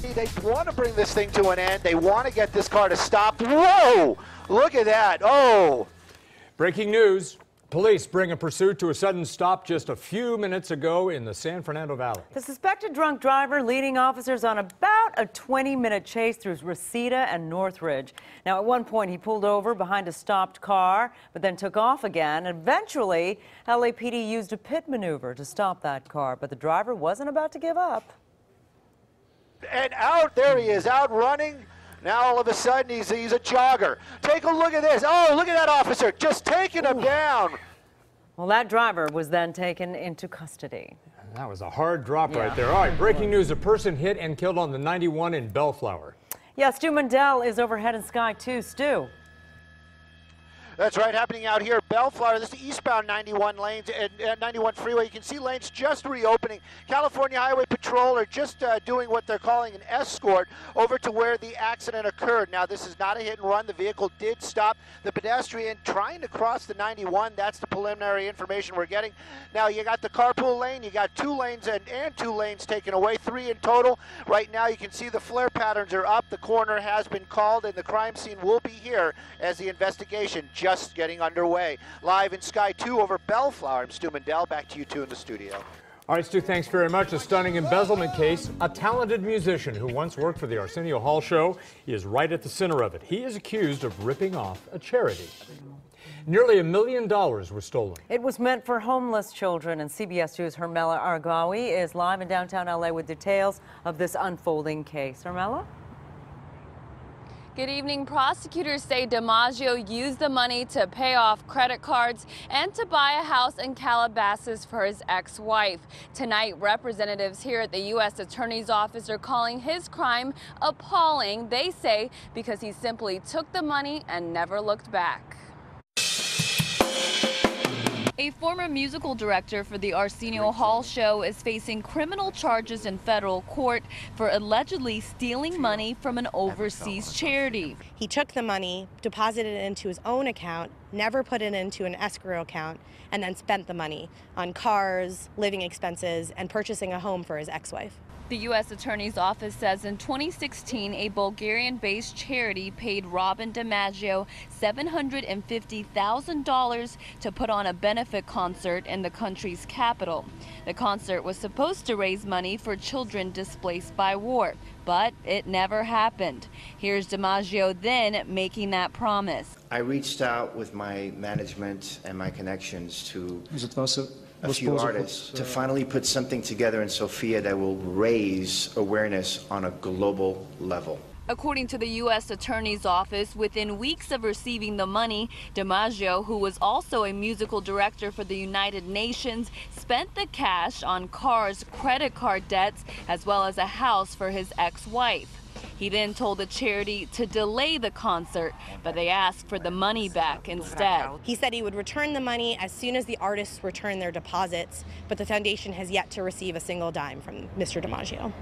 They want to bring this thing to an end. They want to get this car to stop. Whoa! Look at that. Oh! Breaking news. Police bring a pursuit to a sudden stop just a few minutes ago in the San Fernando Valley. The suspected drunk driver leading officers on about a 20-minute chase through Reseda and Northridge. Now, at one point, he pulled over behind a stopped car, but then took off again. Eventually, LAPD used a pit maneuver to stop that car, but the driver wasn't about to give up. And out, there he is, out running. Now all of a sudden he's a jogger. Take a look at this. Oh, look at that officer just taking him down. Well, that driver was then taken into custody. That was a hard drop right there. All right, breaking news. A person hit and killed on the 91 in Bellflower. Yeah, Stu Mundell is overhead in Sky 2. Stu. That's right, happening out here, Bellflower. This is eastbound 91 lanes and 91 freeway. You can see lanes just reopening. California Highway Patrol are just doing what they're calling an escort over to where the accident occurred. Now, this is not a hit and run. The vehicle did stop the pedestrian trying to cross the 91. That's the preliminary information we're getting. Now, you got the carpool lane. You got 2 lanes and 2 lanes taken away, 3 in total. Right now, you can see the flare patterns are up. The coroner has been called, and the crime scene will be here as the investigation just getting underway. Live in Sky 2 over Bellflower, I'm Stu Mundell. Back to you two in the studio. All right, Stu, thanks very much. A stunning embezzlement case. A talented musician who once worked for the Arsenio Hall show is right at the center of it. He is accused of ripping off a charity. Nearly $1 million was stolen. It was meant for homeless children, and CBS2's Hermela Argawi is live in downtown LA with details of this unfolding case. Hermela? Good evening. Prosecutors say DiMaggio used the money to pay off credit cards and to buy a house in Calabasas for his ex-wife. Tonight, representatives here at the U.S. Attorney's Office are calling his crime appalling, they say, because he simply took the money and never looked back. A former musical director for the Arsenio Hall show is facing criminal charges in federal court for allegedly stealing money from an overseas charity. He took the money, deposited it into his own account, never put it into an escrow account, and then spent the money on cars, living expenses, and purchasing a home for his ex-wife. The U.S. Attorney's Office says in 2016, a Bulgarian-based charity paid Robin DiMaggio $750,000 to put on a benefit concert in the country's capital. The concert was supposed to raise money for children displaced by war, but it never happened. Here's DiMaggio then making that promise. I reached out with my management and my connections to a few artists to finally put something together in Sofia that will raise awareness on a global level. According to the U.S. Attorney's Office, within weeks of receiving the money, DiMaggio, who was also a musical director for the United Nations, spent the cash on cars, credit card debts, as well as a house for his ex-wife. He then told the charity to delay the concert, but they asked for the money back instead. He said he would return the money as soon as the artists return their deposits, but the foundation has yet to receive a single dime from Mr. DiMaggio.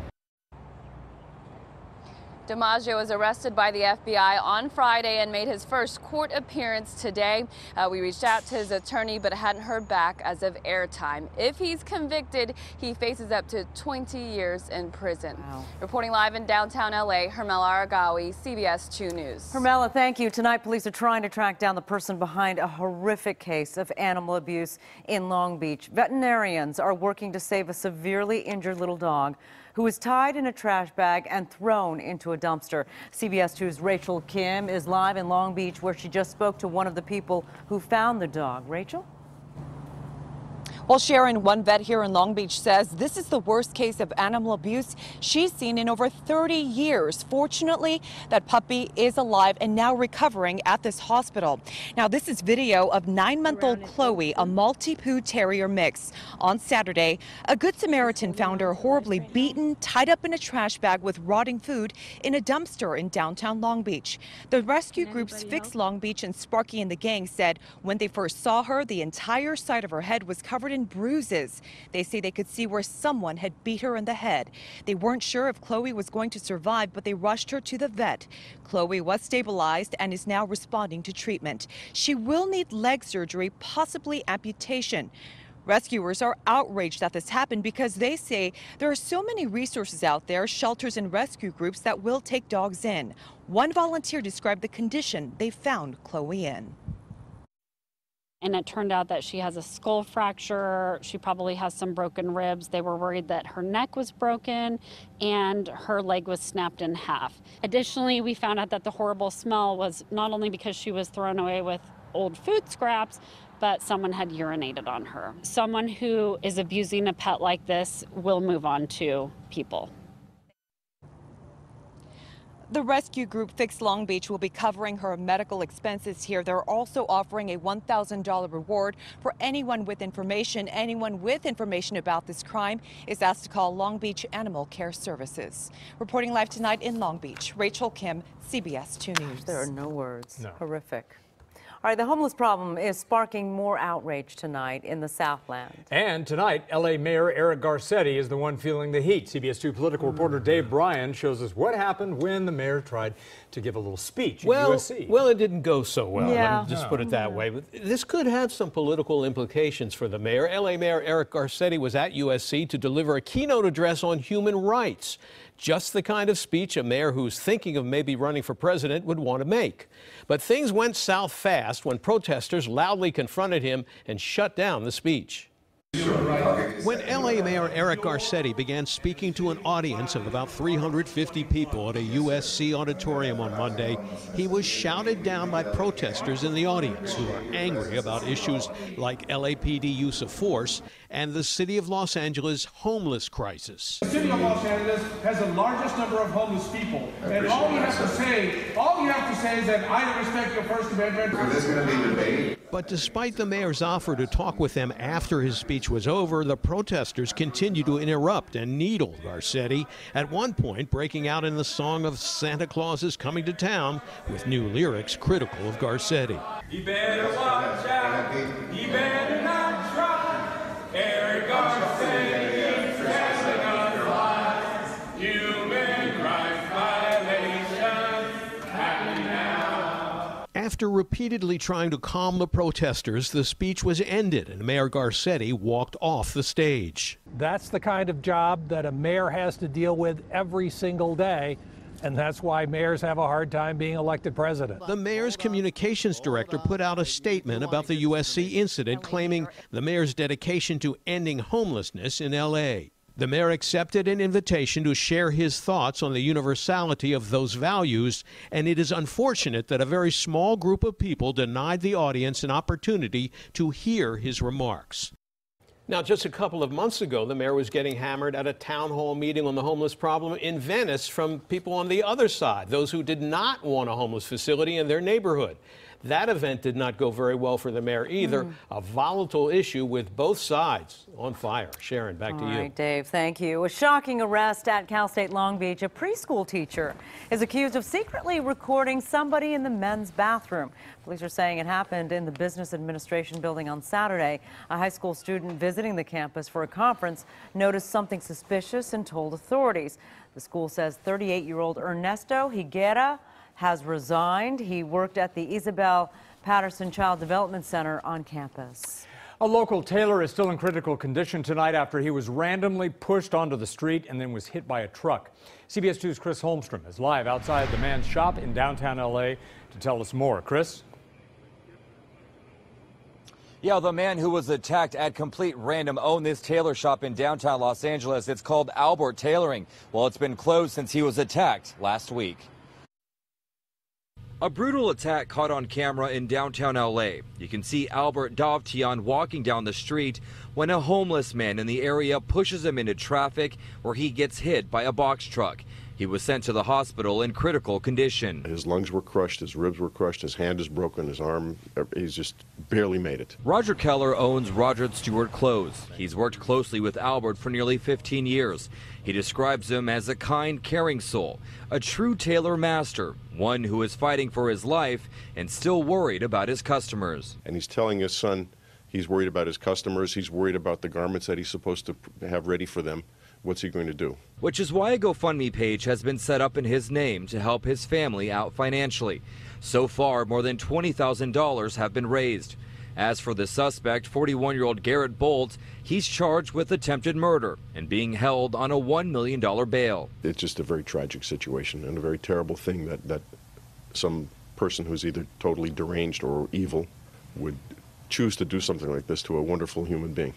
DiMaggio was arrested by the FBI on Friday and made his first court appearance today. We reached out to his attorney but hadn't heard back as of airtime. If he's convicted, he faces up to 20 years in prison. Wow. Reporting live in downtown LA, Hermela Argawi, CBS 2 News. Hermela, thank you. Tonight, police are trying to track down the person behind a horrific case of animal abuse in Long Beach. Veterinarians are working to save a severely injured little dog who was tied in a trash bag and thrown into a dumpster. CBS 2's Rachel Kim is live in Long Beach, where she just spoke to one of the people who found the dog. Rachel? Well, Sharon, one vet here in Long Beach says this is the worst case of animal abuse she's seen in over 30 years. Fortunately, that puppy is alive and now recovering at this hospital. Now, this is video of 9-month-old Chloe, a Maltipoo Terrier mix. On Saturday, a Good Samaritan found her horribly beaten, tied up in a trash bag with rotting food in a dumpster in downtown Long Beach. The rescue groups Fix Long Beach and Sparky and the gang said when they first saw her, the entire side of her head was covered in bruises. They say they could see where someone had beat her in the head. They weren't sure if Chloe was going to survive, but they rushed her to the vet. Chloe was stabilized and is now responding to treatment. She will need leg surgery, possibly amputation. Rescuers are outraged that this happened because they say there are so many resources out there, shelters and rescue groups that will take dogs in. One volunteer described the condition they found Chloe in. And it turned out that she has a skull fracture. She probably has some broken ribs. They were worried that her neck was broken and her leg was snapped in half. Additionally, we found out that the horrible smell was not only because she was thrown away with old food scraps, but someone had urinated on her. Someone who is abusing a pet like this will move on to people. The rescue group Fix Long Beach will be covering her medical expenses here. They're also offering a $1,000 reward for anyone with information. Anyone with information about this crime is asked to call Long Beach Animal Care Services. Reporting live tonight in Long Beach, Rachel Kim, CBS 2 News. There are no words. No. Horrific. All right, the homeless problem is sparking more outrage tonight in the Southland. And tonight, L.A. Mayor Eric Garcetti is the one feeling the heat. CBS 2 political reporter Dave Bryan shows us what happened when the mayor tried to give a little speech at USC. Well, it didn't go so well. Yeah. Let me just put it that way. But this could have some political implications for the mayor. L.A. Mayor Eric Garcetti was at USC to deliver a keynote address on human rights. Just the kind of speech a mayor who's thinking of maybe running for president would want to make. But things went south fast when protesters loudly confronted him and shut down the speech. When L.A. Mayor Eric Garcetti began speaking to an audience of about 350 people at a USC auditorium on Monday, he was shouted down by protesters in the audience who are angry about issues like LAPD use of force and the city of Los Angeles homeless crisis. The city of Los Angeles has the largest number of homeless people, and all you have to say is that I respect your First Amendment. Is this going to be debate? But despite the mayor's offer to talk with them after his speech was over, the protesters continued to interrupt and needle Garcetti, at one point breaking out in the song of Santa Claus is Coming to Town with new lyrics critical of Garcetti. You better watch out, you better not try, Eric Garcetti is testing our lives, human rights violation, happening now. After repeatedly trying to calm the protesters, the speech was ended and Mayor Garcetti walked off the stage. That's the kind of job that a mayor has to deal with every single day, and that's why mayors have a hard time being elected president. The mayor's communications director put out a statement about the USC incident, claiming the mayor's dedication to ending homelessness in L.A. The mayor accepted an invitation to share his thoughts on the universality of those values, and it is unfortunate that a very small group of people denied the audience an opportunity to hear his remarks. Now, just a couple of months ago, the mayor was getting hammered at a town hall meeting on the homeless problem in Venice from people on the other side, those who did not want a homeless facility in their neighborhood. That event did not go very well for the mayor either. A volatile issue with both sides on fire. Sharon, back to you. All right, Dave, thank you. A shocking arrest at Cal State Long Beach. A preschool teacher is accused of secretly recording somebody in the men's bathroom. Police are saying it happened in the Business Administration building on Saturday. A high school student visiting the campus for a conference noticed something suspicious and told authorities. The school says 38-year-old Ernesto Higuera has resigned. He worked at the Isabel Patterson Child Development Center on campus. A local tailor is still in critical condition tonight after he was randomly pushed onto the street and then was hit by a truck. CBS 2's Chris Holmstrom is live outside the man's shop in downtown L.A. to tell us more. Chris? Yeah, the man who was attacked at complete random owned this tailor shop in downtown Los Angeles. It's called Albert Tailoring. Well, it's been closed since he was attacked last week. A brutal attack caught on camera in downtown L.A. You can see Albert Dovtian walking down the street when a homeless man in the area pushes him into traffic where he gets hit by a box truck. He was sent to the hospital in critical condition. His lungs were crushed, his ribs were crushed, his hand is broken, his arm, he's just barely made it. Roger Keller owns Roger Stewart Clothes. He's worked closely with Albert for nearly 15 years. He describes him as a kind, caring soul, a true tailor master, one who is fighting for his life and still worried about his customers. And he's telling his son he's worried about his customers, he's worried about the garments that he's supposed to have ready for them. What's he going to do? Which is why a GoFundMe page has been set up in his name to help his family out financially. So far, more than $20,000 have been raised. As for the suspect, 41-year-old Garrett Bolt, he's charged with attempted murder and being held on a $1 million bail. It's just a very tragic situation and a very terrible thing that some person who's either totally deranged or evil would choose to do something like this to a wonderful human being.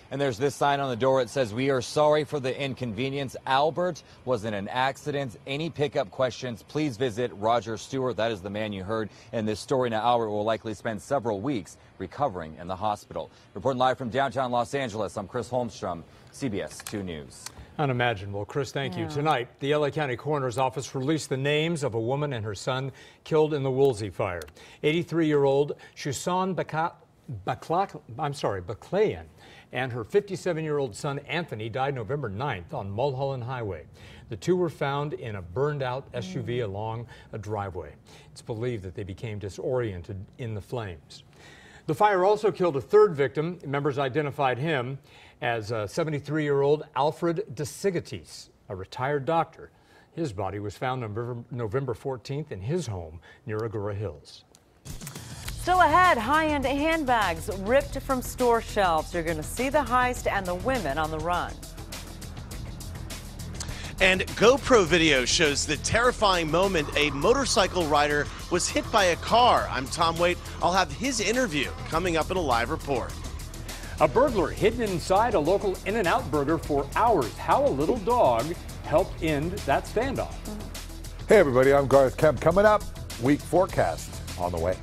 And there's this sign on the door. It says, "We are sorry for the inconvenience. Albert was in an accident. Any pickup questions, please visit Roger Stewart." That is the man you heard in this story. Now, Albert will likely spend several weeks recovering in the hospital. Reporting live from downtown Los Angeles, I'm Chris Holmstrom, CBS 2 News. Unimaginable. Chris, thank you. Tonight, the LA County Coroner's Office released the names of a woman and her son killed in the Woolsey Fire. 83-year-old Shusan Baklayan and her 57-year-old son Anthony died November 9th on Mulholland Highway. The two were found in a burned-out SUV along a driveway. It's believed that they became disoriented in the flames. The fire also killed a third victim. Members identified him as 73-year-old Alfred DeSigatis, a retired doctor. His body was found November 14th in his home near Agoura Hills. Still ahead, high-end handbags ripped from store shelves. You're going to see the heist and the women on the run. And GoPro video shows the terrifying moment a motorcycle rider was hit by a car. I'm Tom Waite. I'll have his interview coming up in a live report. A burglar hidden inside a local In-N-Out burger for hours. How a little dog helped end that standoff. Hey everybody, I'm Garth Kemp. Coming up, week forecast on the way.